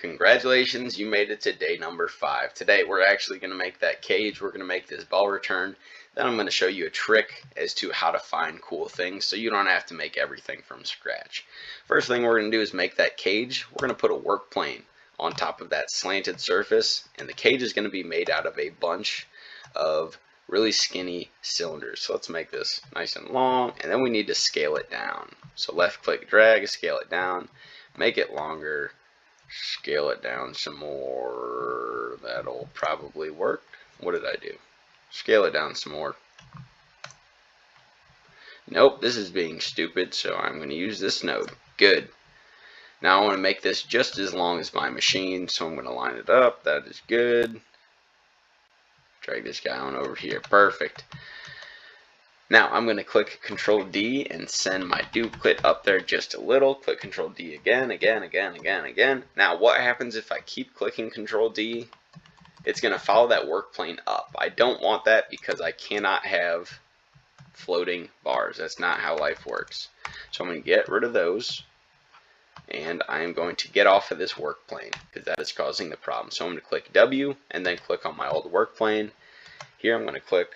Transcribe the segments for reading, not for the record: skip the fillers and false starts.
Congratulations, you made it to day number 5. Today we're actually going to make that cage. We're going to make this ball return. Then I'm going to show you a trick as to how to find cool things so you don't have to make everything from scratch. First thing we're going to do is make that cage. We're going to put a work plane on top of that slanted surface, and the cage is going to be made out of a bunch of really skinny cylinders. So let's make this nice and long, and then we need to scale it down. So left click drag, scale it down, make it longer, scale it down some more. That'll probably work. What did I do? Scale it down some more. Nope, this is being stupid, so I'm going to use this node. Good. Now I want to make this just as long as my machine, so I'm going to line it up. That is good. Drag this guy on over here. Perfect. Now I'm going to click Control D and send my duplicate up there just a little. Click Control D again. Now what happens if I keep clicking Control D? It's going to follow that work plane up. I don't want that because I cannot have floating bars. That's not how life works. So I'm going to get rid of those, and I am going to get off of this work plane because that is causing the problem. So I'm going to click W and then click on my old work plane. Here I'm going to click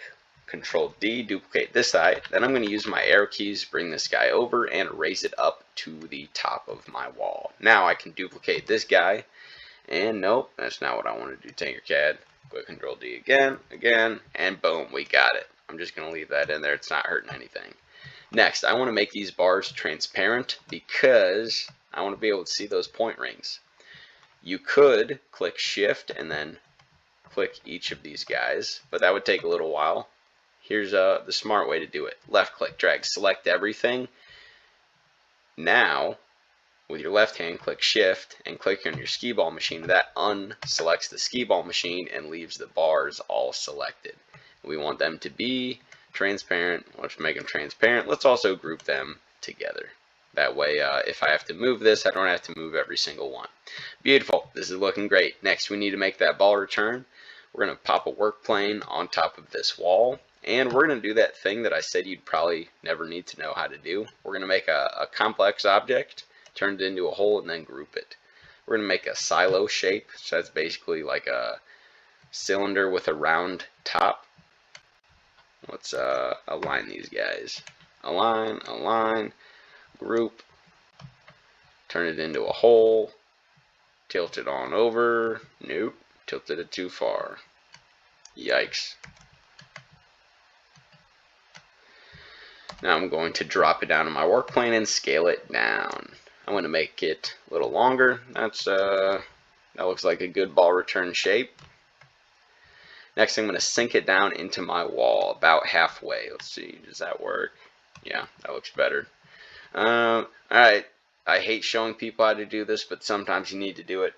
Control D, duplicate this side. Then I'm going to use my arrow keys, bring this guy over, and raise it up to the top of my wall. Now I can duplicate this guy, and nope, that's not what I want to do. Tinkercad, click Control D again, and boom, we got it. I'm just going to leave that in there. It's not hurting anything. Next, I want to make these bars transparent because I want to be able to see those point rings. You could click Shift and then click each of these guys, but that would take a little while. Here's the smart way to do it. Left click, drag, select everything. Now, with your left hand, click Shift and click on your Skee Ball machine. That unselects the Skee Ball machine and leaves the bars all selected. We want them to be transparent. Let's make them transparent. Let's also group them together. That way, if I have to move this, I don't have to move every single one. Beautiful. This is looking great. Next, we need to make that ball return. We're going to pop a work plane on top of this wall, and we're going to do that thing that I said you'd probably never need to know how to do. We're going to make a complex object, turn it into a hole, and then group it. We're going to make a silo shape, so that's basically like a cylinder with a round top. Let's align these guys. Align, group, turn it into a hole, tilt it on over. Nope, tilted it too far. Yikes. Now I'm going to drop it down on my work plane and scale it down. I'm going to make it a little longer. That looks like a good ball return shape. Next, I'm going to sink it down into my wall about halfway. Let's see, does that work? Yeah, that looks better. Alright, I hate showing people how to do this, but sometimes you need to do it.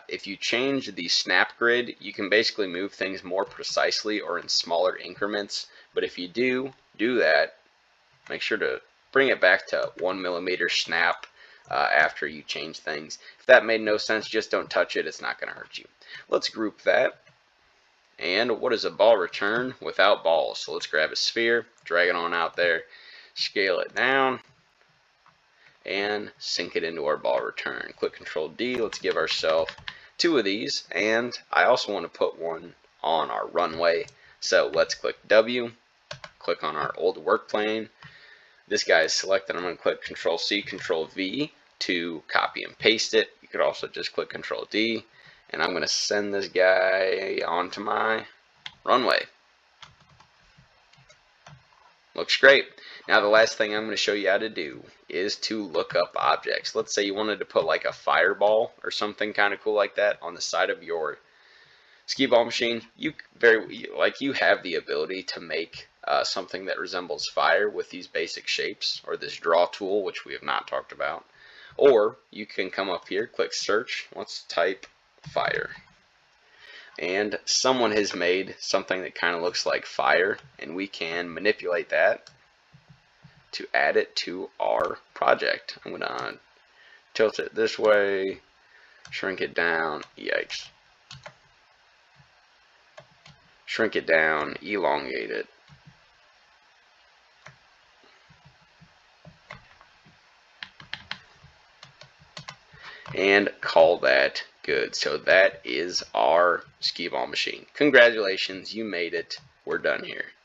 If you change the snap grid, you can basically move things more precisely or in smaller increments. But if you do that, make sure to bring it back to 1 millimeter snap after you change things. If that made no sense, just don't touch it. It's not going to hurt you. Let's group that. And what is a ball return without balls? So let's grab a sphere, drag it on out there, scale it down, and sink it into our ball return. Click Control D. Let's give ourselves 2 of these, and I also want to put one on our runway. So let's click W, click on our old work plane. This guy is selected. I'm going to click Control C, Control V to copy and paste it. You could also just click Control D, and I'm going to send this guy onto my runway. Looks great. Now the last thing I'm going to show you how to do is to look up objects. Let's say you wanted to put like a fireball or something kind of cool like that on the side of your Skee Ball machine. You have the ability to make something that resembles fire with these basic shapes, or this draw tool, which we have not talked about. Or you can come up here, click search. Let's type fire. And someone has made something that kind of looks like fire, and we can manipulate that to add it to our project. I'm going to tilt it this way, shrink it down, yikes. Shrink it down, elongate it. And call that Good. So that is our skee ball machine. Congratulations, you made it. We're done here.